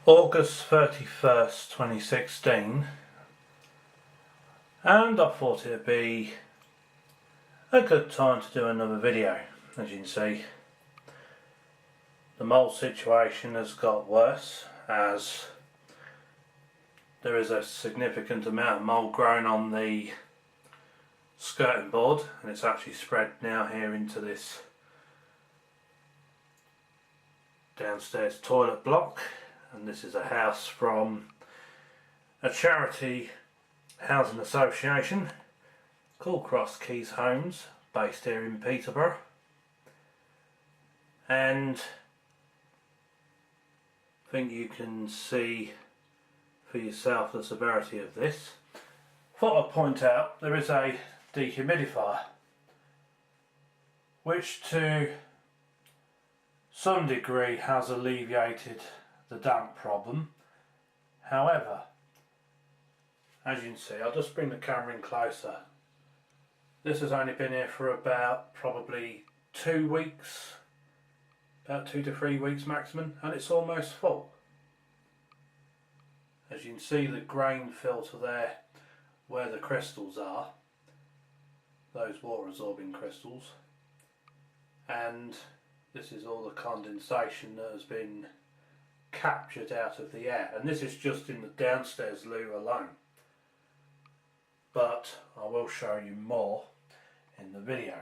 August 31st 2016, and I thought it would be a good time to do another video. As you can see, the mould situation has got worse as there is a significant amount of mould growing on the skirting board, and it's actually spread now here into this downstairs toilet block. And this is a house from a charity housing association called Cross Keys Homes, based here in Peterborough. And I think you can see for yourself the severity of this. Thought I'd point out there is a dehumidifier which to some degree has alleviated the damp problem. However, as you can see, I'll just bring the camera in closer. This has only been here for about probably 2 weeks, about 2 to 3 weeks maximum, and it's almost full. As you can see, the grain filter there where the crystals are, those water absorbing crystals, and this is all the condensation that has been captured out of the air, and this is just in the downstairs loo alone, but I will show you more in the video.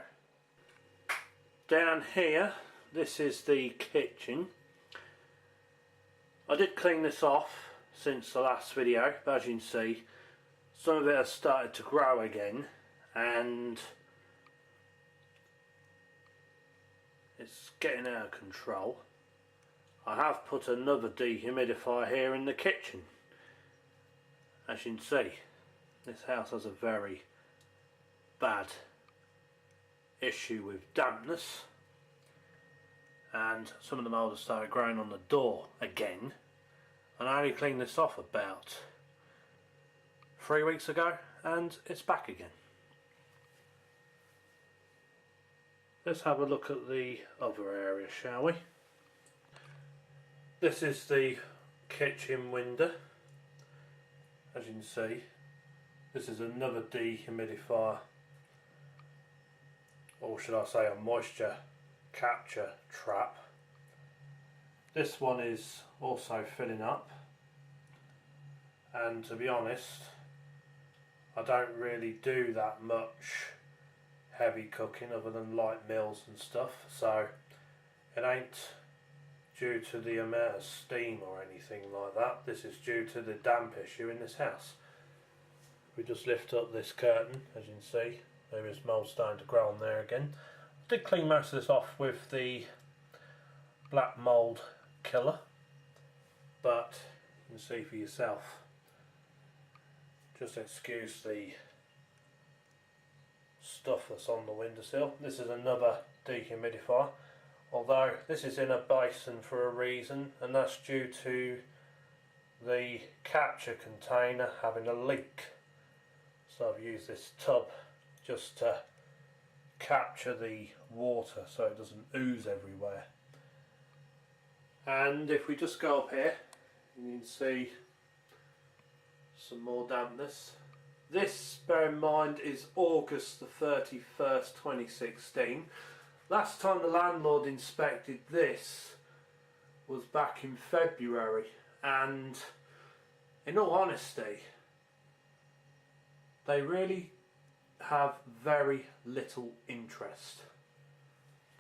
Down here, this is the kitchen. I did clean this off since the last video, but as you can see, some of it has started to grow again and it's getting out of control. I have put another dehumidifier here in the kitchen. As you can see, this house has a very bad issue with dampness, and some of the mould has started growing on the door again, and I only cleaned this off about 3 weeks ago and it's back again. Let's have a look at the other area, shall we? This is the kitchen window. As you can see, this is another dehumidifier, or should I say a moisture capture trap. This one is also filling up, and to be honest, I don't really do that much heavy cooking other than light meals and stuff, so it ain't due to the amount of steam or anything like that. This is due to the damp issue in this house. We just lift up this curtain, as you can see, there is mould starting to grow on there again. I did clean most of this off with the black mould killer, but you can see for yourself. Just excuse the stuff that's on the windowsill. This is another dehumidifier, although this is in a basin for a reason, and that's due to the capture container having a leak. So I've used this tub just to capture the water so it doesn't ooze everywhere. And if we just go up here, you can see some more dampness. This, bear in mind, is August the 31st 2016. Last time the landlord inspected this was back in February, and in all honesty, they really have very little interest.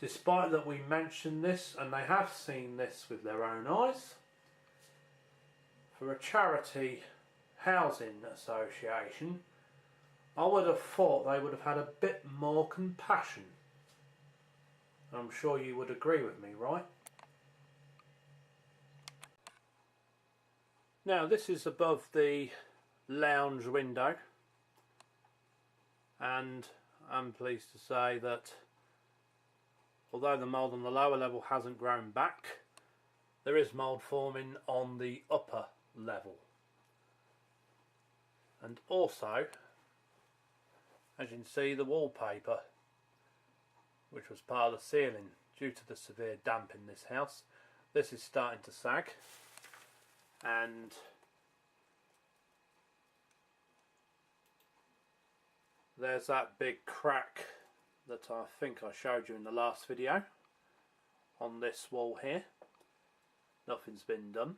Despite that we mentioned this, and they have seen this with their own eyes, for a charity housing association, I would have thought they would have had a bit more compassion. I'm sure you would agree with me, right? Now this is above the lounge window, and I'm pleased to say that although the mould on the lower level hasn't grown back, there is mould forming on the upper level. And also, as you can see, the wallpaper, which was part of the ceiling, due to the severe damp in this house, this is starting to sag. and there's that big crack that I think I showed you in the last video on this wall here. Nothing's been done.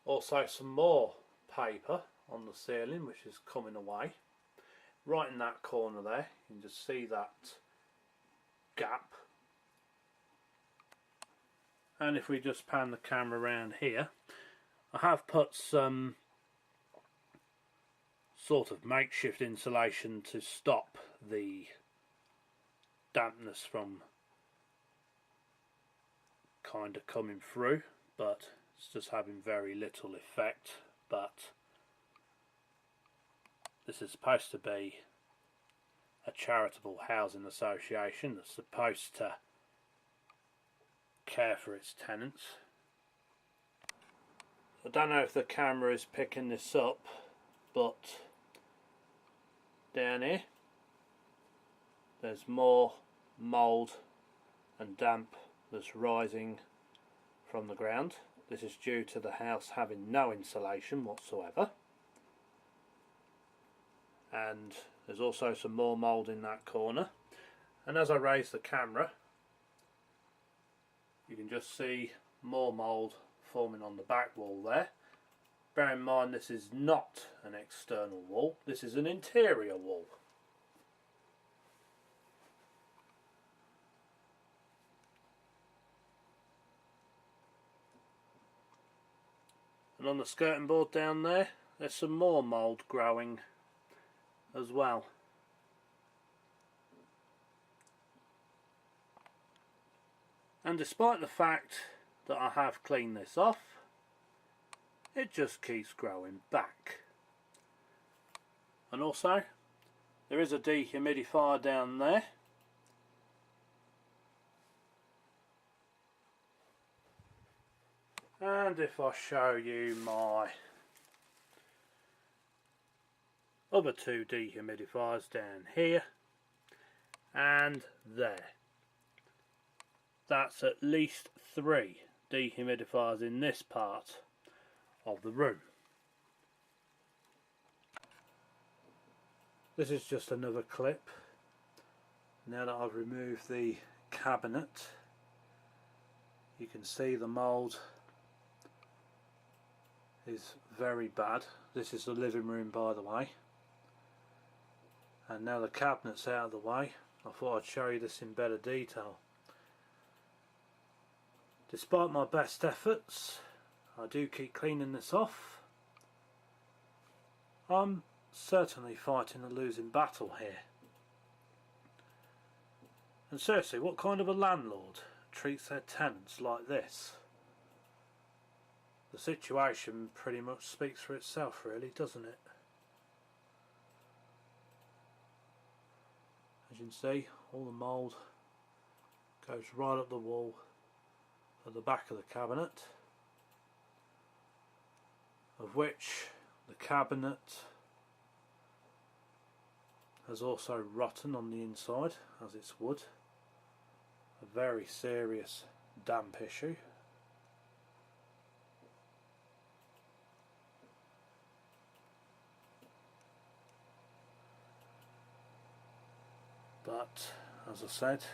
Also some more paper on the ceiling which is coming away. Right in that corner there, you can just see that gap. And if we just pan the camera around here, I have put some sort of makeshift insulation to stop the dampness from kind of coming through, but it's just having very little effect. But this is supposed to be a charitable housing association that's supposed to care for its tenants. I don't know if the camera is picking this up, but down here there's more mould and damp that's rising from the ground. This is due to the house having no insulation whatsoever. And there's also some more mould in that corner. And as I raise the camera, you can just see more mould forming on the back wall there. Bear in mind, this is not an external wall, this is an interior wall. And on the skirting board down there, there's some more mould growing as well. And despite the fact that I have cleaned this off, it just keeps growing back. And also, there is a dehumidifier down there. And if I show you my other two dehumidifiers down here and there, that's at least 3 dehumidifiers in this part of the room. This is just another clip. Now that I've removed the cabinet, you can see the mould is very bad. This is the living room, by the way, and now the cabinet's out of the way, I thought I'd show you this in better detail. Despite my best efforts, I do keep cleaning this off. I'm certainly fighting a losing battle here. And seriously, what kind of a landlord treats their tenants like this? The situation pretty much speaks for itself, really, doesn't it? As you can see, all the mould goes right up the wall at the back of the cabinet, of which the cabinet has also rotten on the inside, as it's wood. A very serious damp issue. But as I said,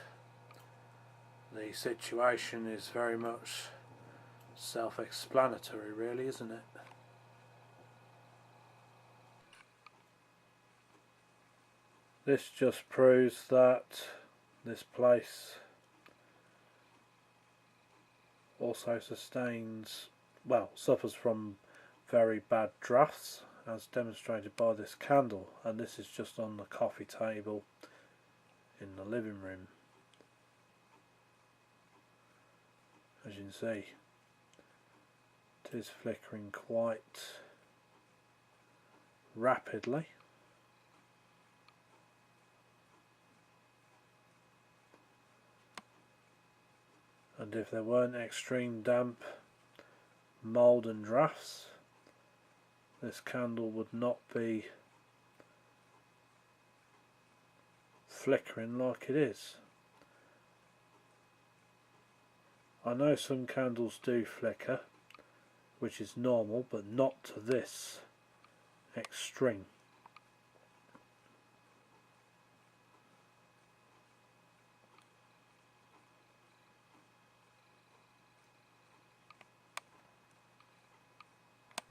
the situation is very much self-explanatory, really, isn't it? This just proves that this place also suffers from very bad drafts, as demonstrated by this candle, and this is just on the coffee table in the living room. As you can see, it is flickering quite rapidly. And if there weren't extreme damp, mould and drafts, this candle would not be flickering like it is. I know some candles do flicker, which is normal, but not to this extreme.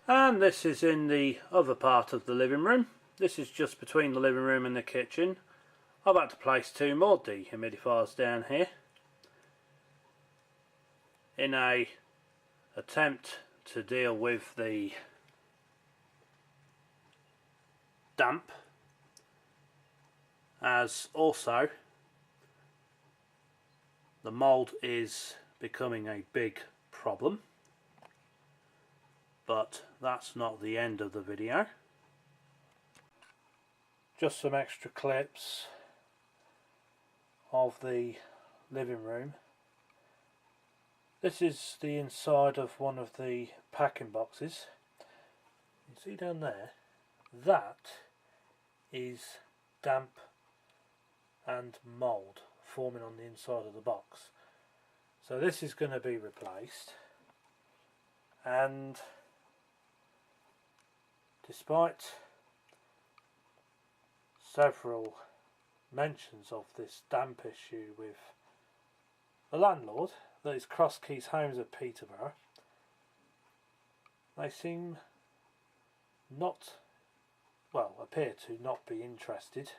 And this is in the other part of the living room. This is just between the living room and the kitchen. I've had to place 2 more dehumidifiers down here in a attempt to deal with the damp, as also the mould is becoming a big problem. But that's not the end of the video. Just some extra clips of the living room. This is the inside of one of the packing boxes. You see down there, that is damp and mould forming on the inside of the box. So this is going to be replaced, and despite several mentions of this damp issue with the landlord, that is Cross Keys Homes at Peterborough, they seem not, well, appear to not be interested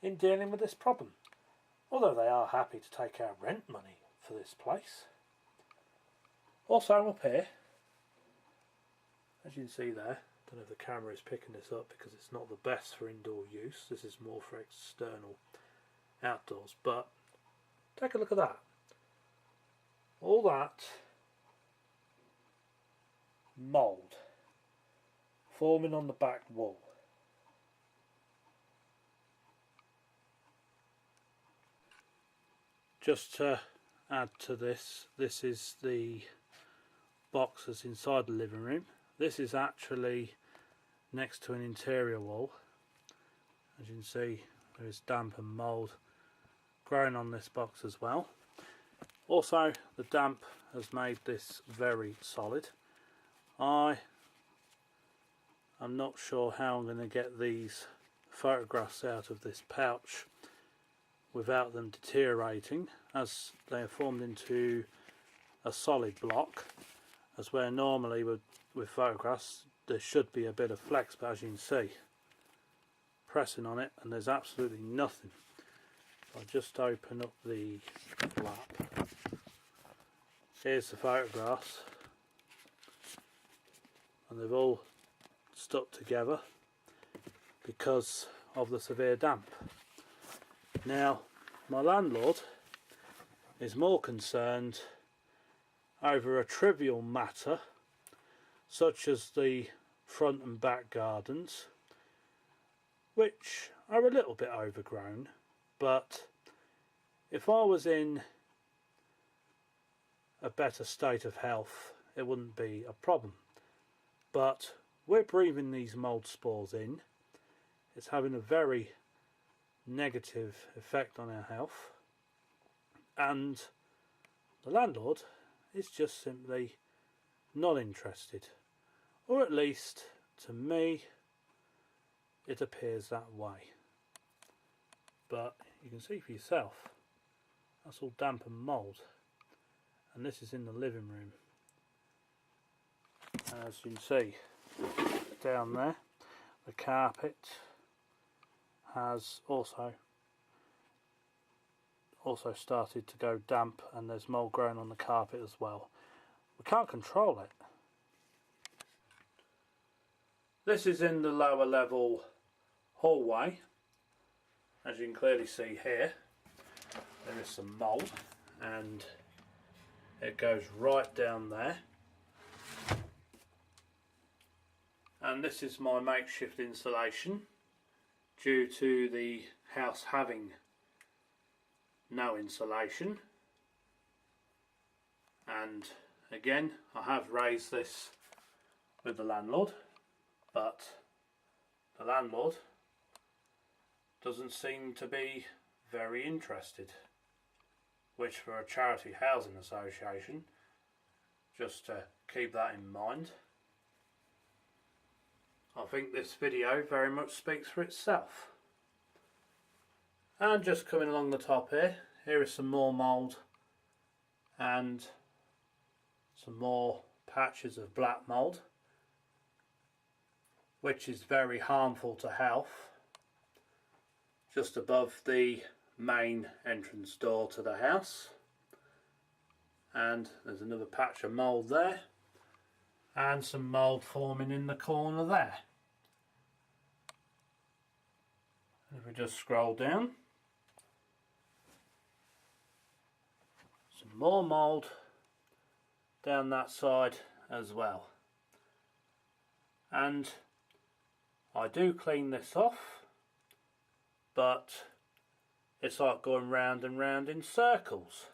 in dealing with this problem, although they are happy to take our rent money for this place. Also up here, as you can see there, I don't know if the camera is picking this up because it's not the best for indoor use. This is more for external outdoors, but take a look at that. All that mould forming on the back wall. Just to add to this, this is the box that's inside the living room. This is actually next to an interior wall. As you can see, there is damp and mould growing on this box as well. Also, the damp has made this very solid. I am not sure how I'm going to get these photographs out of this pouch without them deteriorating, as they are formed into a solid block, as where normally with photographs there should be a bit of flex, but as you can see, pressing on it and there's absolutely nothing. I'll just open up the flap. Here's the photographs, and they've all stuck together because of the severe damp. Now, my landlord is more concerned over a trivial matter such as the front and back gardens, which are a little bit overgrown, but if I was in a better state of health it wouldn't be a problem. But we're breathing these mould spores in. It's having a very negative effect on our health, and the landlord is just simply not interested, or at least to me it appears that way. But you can see for yourself, that's all damp and mould, and this is in the living room. As you can see down there, the carpet has also started to go damp, and there's mould growing on the carpet as well. We can't control it. This is in the lower level hallway. As you can clearly see here, there is some mould, and it goes right down there. And this is my makeshift installation due to the house having no insulation. And again, I have raised this with the landlord, but the landlord doesn't seem to be very interested. which for a charity housing association, just to keep that in mind. I think this video very much speaks for itself. And just coming along the top here is some more mould and some more patches of black mould, which is very harmful to health, just above the main entrance door to the house. And there's another patch of mould there, and some mould forming in the corner there. If we just scroll down, some more mould down that side as well. And I do clean this off, but it's like going round and round in circles.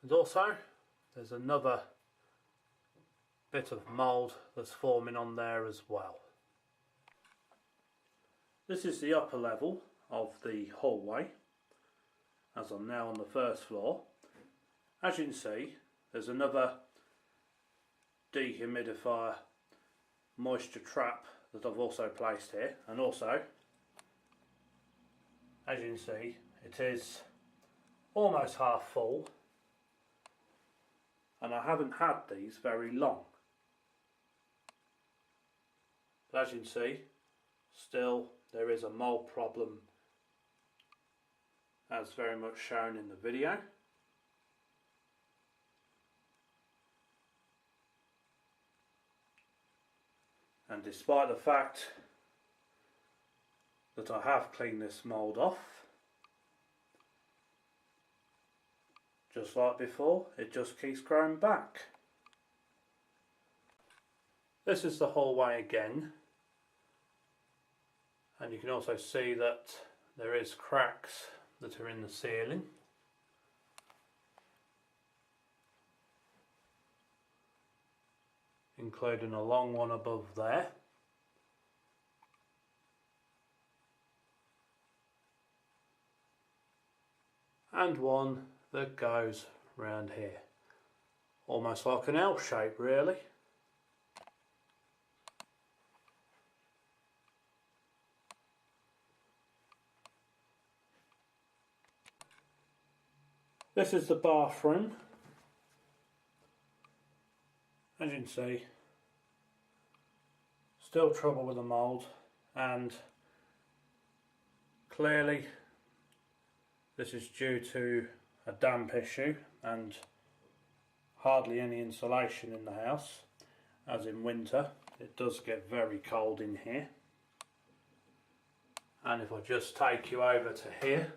And also there's another bit of mould that's forming on there as well. This is the upper level of the hallway, as I'm now on the first floor. As you can see, there's another dehumidifier moisture trap that I've also placed here, and also, as you can see, it is almost half full, and I haven't had these very long. But as you can see, still there is a mould problem, as very much shown in the video. And despite the fact that I have cleaned this mould off, just like before, it just keeps growing back. This is the hallway again, and you can also see that there is cracks that are in the ceiling. Including a long one above there. And one that goes round here. Almost like an L shape, really. This is the bathroom. As you can see, still trouble with the mould, and clearly this is due to a damp issue and hardly any insulation in the house, as in winter it does get very cold in here. And if I just take you over to here,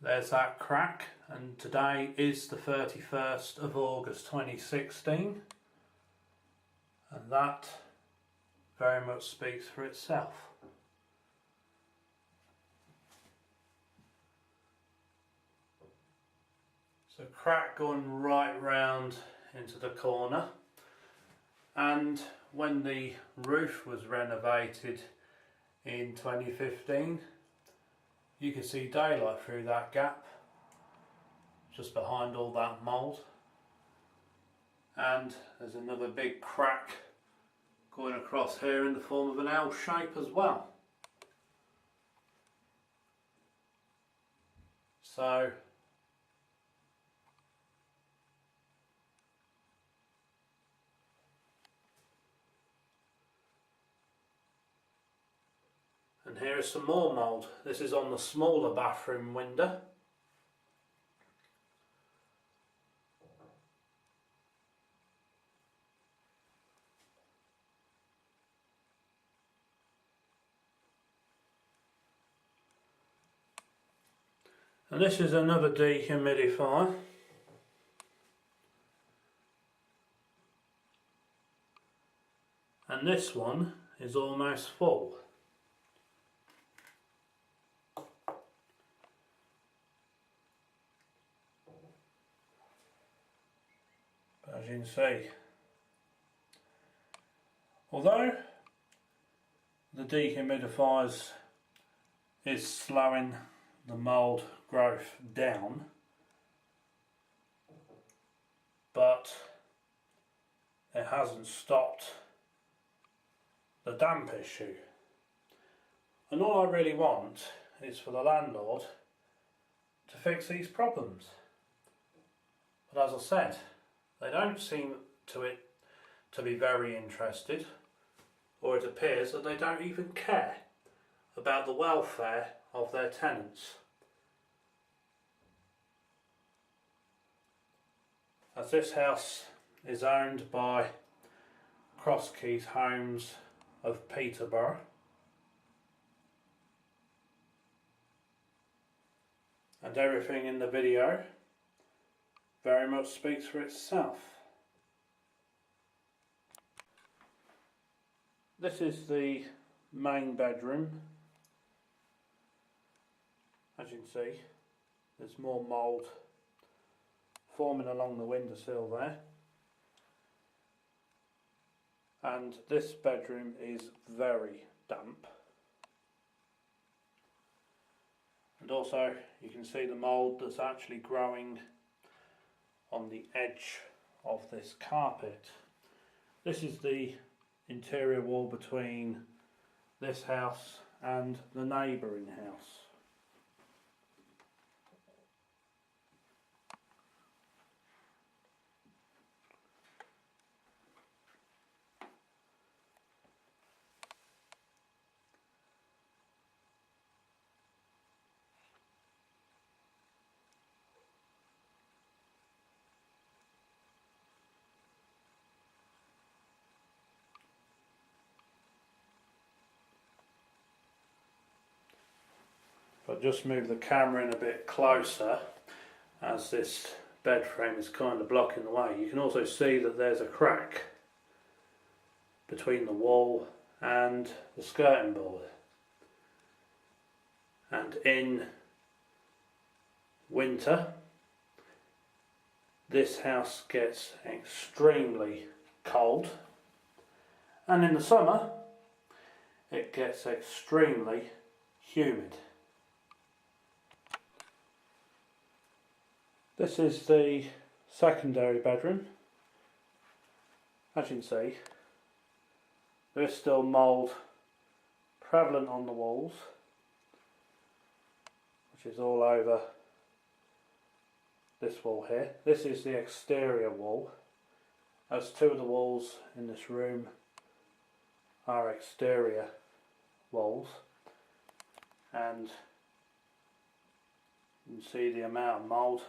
there's that crack, and today is the 31st of August 2016, and that very much speaks for itself. So crack going right round into the corner, and when the roof was renovated in 2015, you can see daylight through that gap, just behind all that mould. And there's another big crack going across here in the form of an L shape as well. So and here is some more mould. This is on the smaller bathroom window. And this is another dehumidifier. And this one is almost full. As you can see, although the dehumidifiers is slowing the mould growth down, but it hasn't stopped the damp issue. And all I really want is for the landlord to fix these problems. But as I said, they don't seem to be very interested, or it appears that they don't even care about the welfare of their tenants. As this house is owned by Crosskeys Homes of Peterborough, and everything in the video very much speaks for itself. This is the main bedroom. As you can see, there's more mould forming along the windowsill there. And this bedroom is very damp. And also you can see the mould that's actually growing on the edge of this carpet. This is the interior wall between this house and the neighbouring house. I'll just move the camera in a bit closer, as this bed frame is kind of blocking the way. You can also see that there's a crack between the wall and the skirting board. And in winter, this house gets extremely cold, and in the summer it gets extremely humid. This is the secondary bedroom. As you can see, there is still mould prevalent on the walls, which is all over this wall here. This is the exterior wall, as two of the walls in this room are exterior walls, and you can see the amount of mould.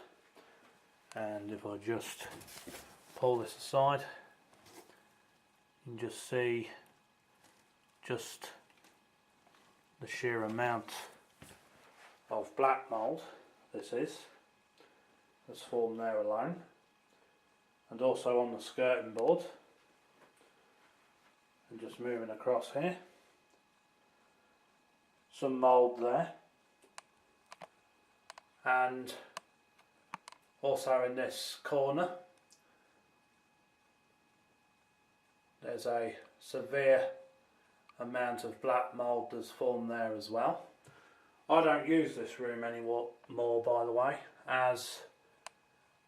And if I just pull this aside, you can just see just the sheer amount of black mould this is that's formed there alone, and also on the skirting board. And just moving across here, some mould there, and also in this corner there's a severe amount of black mould that's formed there as well. I don't use this room anymore, by the way, as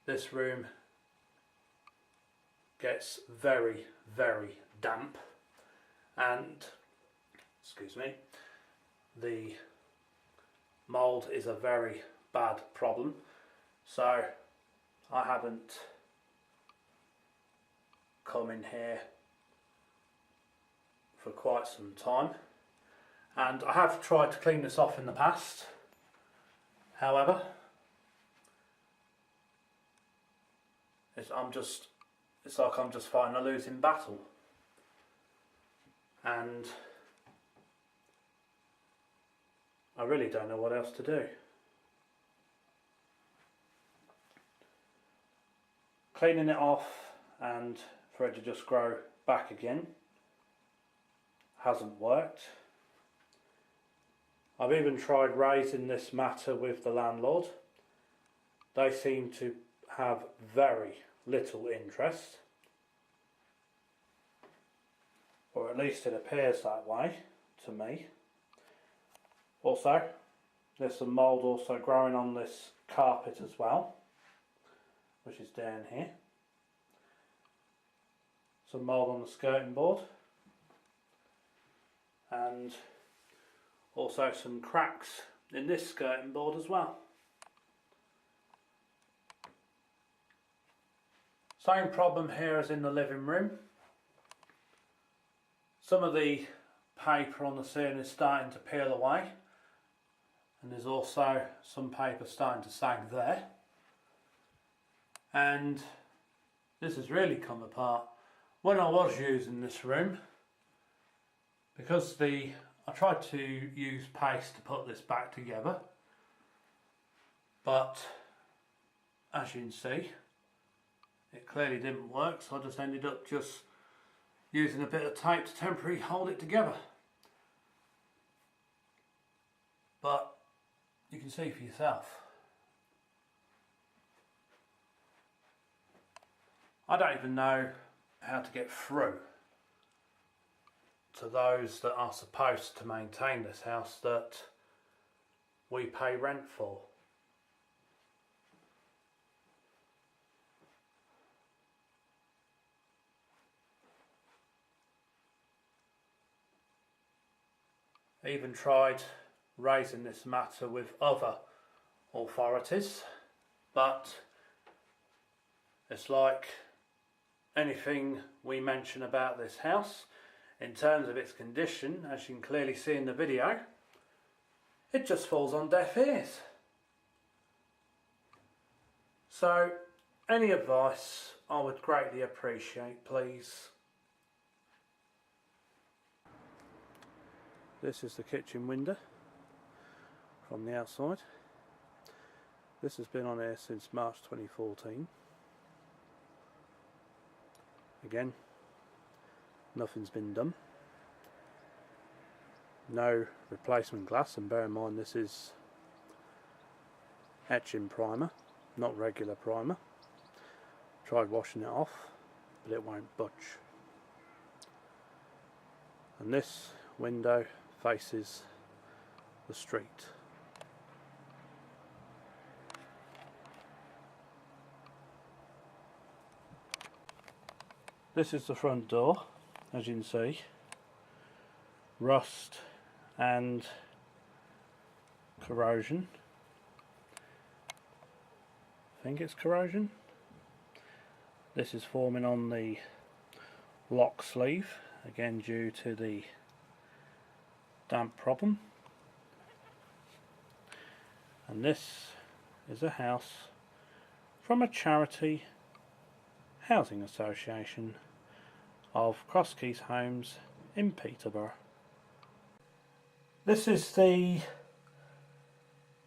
this room gets very, very damp, and the mould is a very bad problem. So I haven't come in here for quite some time, and I have tried to clean this off in the past. However, it's like I'm just fighting a losing battle, and I really don't know what else to do. Cleaning it off and for it to just grow back again hasn't worked. I've even tried raising this matter with the landlord. They seem to have very little interest, or at least it appears that way to me. Also, there's some mould also growing on this carpet as well, which is down here. Some mould on the skirting board, and also some cracks in this skirting board as well. Same problem here as in the living room. Some of the paper on the ceiling is starting to peel away, and there's also some paper starting to sag there. And this has really come apart when I was using this room, because I tried to use paste to put this back together, but as you can see it clearly didn't work, so I just ended up just using a bit of tape to temporarily hold it together. But you can see for yourself. I don't even know how to get through to those that are supposed to maintain this house that we pay rent for. I even tried raising this matter with other authorities, but it's like anything we mention about this house in terms of its condition, as you can clearly see in the video, it just falls on deaf ears. So any advice I would greatly appreciate, please. This is the kitchen window from the outside. This has been on here since March 2014. Again, nothing's been done. No replacement glass, and bear in mind this is etching primer, not regular primer. Tried washing it off, but it won't budge. And this window faces the street. This is the front door, as you can see. Rust and corrosion. I think it's corrosion. This is forming on the lock sleeve, again due to the damp problem. And this is a house from a charity housing association of Cross Keys Homes in Peterborough. This is the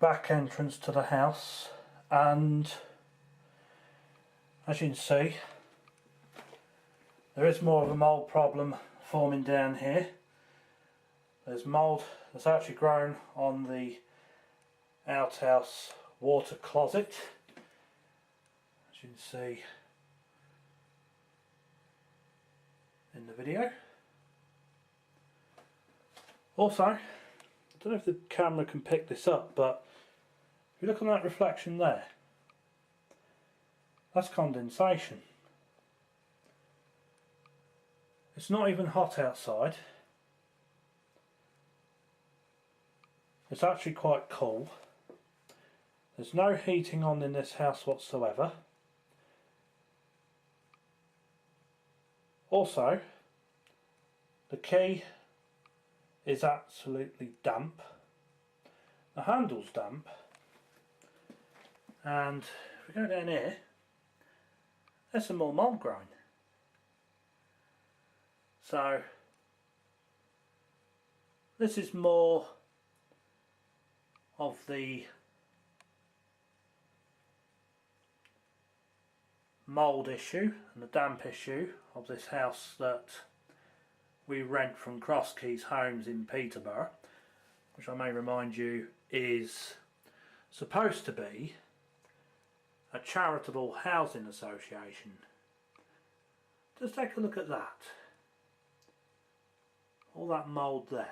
back entrance to the house, and as you can see there is more of a mould problem forming down here. There's mould that's actually grown on the outhouse water closet, as you can see in the video. Also, I don't know if the camera can pick this up, but if you look on that reflection there, that's condensation. It's not even hot outside. It's actually quite cool. There's no heating on in this house whatsoever. Also, the key is absolutely damp. The handle's damp. And if we go down here, there's some more mould growing. So, this is more of the mould issue and the damp issue of this house that we rent from Cross Keys Homes in Peterborough, which I may remind you is supposed to be a charitable housing association. Just take a look at that. All that mould there.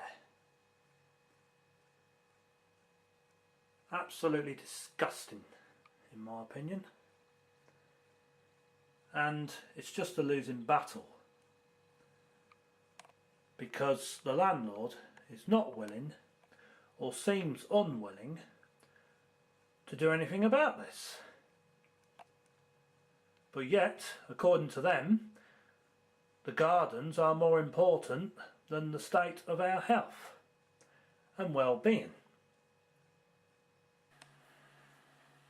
Absolutely disgusting, in my opinion. And it's just a losing battle, because the landlord is not willing, or seems unwilling, to do anything about this. But yet, according to them, the gardens are more important than the state of our health and well-being.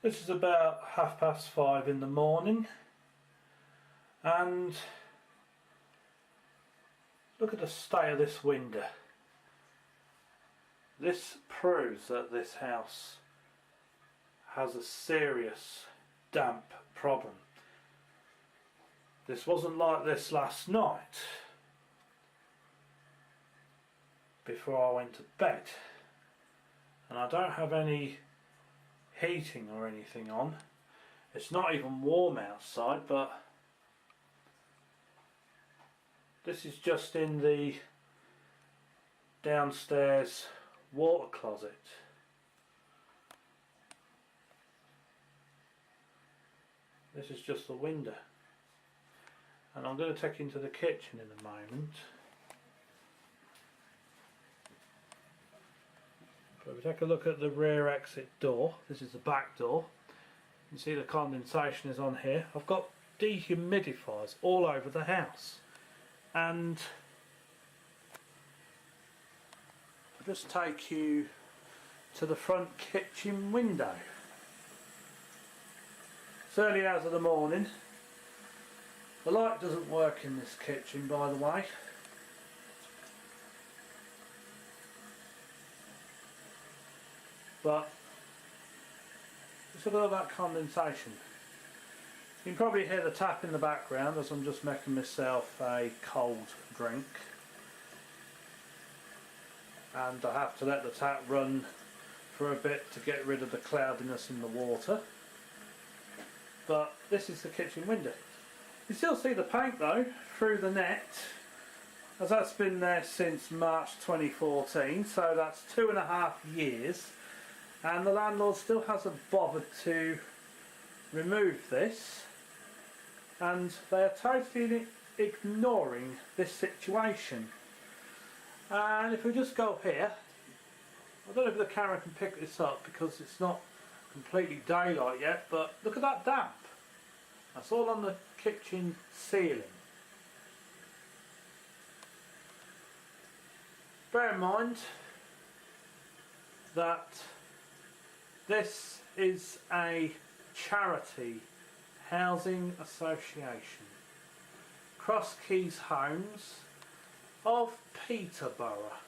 This is about 5:30 in the morning, and look at the state of this window. This proves that this house has a serious damp problem. This wasn't like this last night before I went to bed, and I don't have any heating or anything on. It's not even warm outside, but this is just in the downstairs water closet. This is just the window, and I'm going to take you into the kitchen in a moment. But if we take a look at the rear exit door, this is the back door. You can see the condensation is on here. I've got dehumidifiers all over the house, and I'll just take you to the front kitchen window. It's early hours of the morning. The light doesn't work in this kitchen, by the way. But just look at all that condensation. You can probably hear the tap in the background as I'm just making myself a cold drink. And I have to let the tap run for a bit to get rid of the cloudiness in the water. But this is the kitchen window. You still see the paint though through the net, as that's been there since March 2014, so that's 2.5 years, and the landlord still hasn't bothered to remove this, and they are totally ignoring this situation. And if we just go here, I don't know if the camera can pick this up because it's not completely daylight yet, but look at that damp. That's all on the kitchen ceiling. Bear in mind that this is a charity housing association, Cross Keys Homes of Peterborough.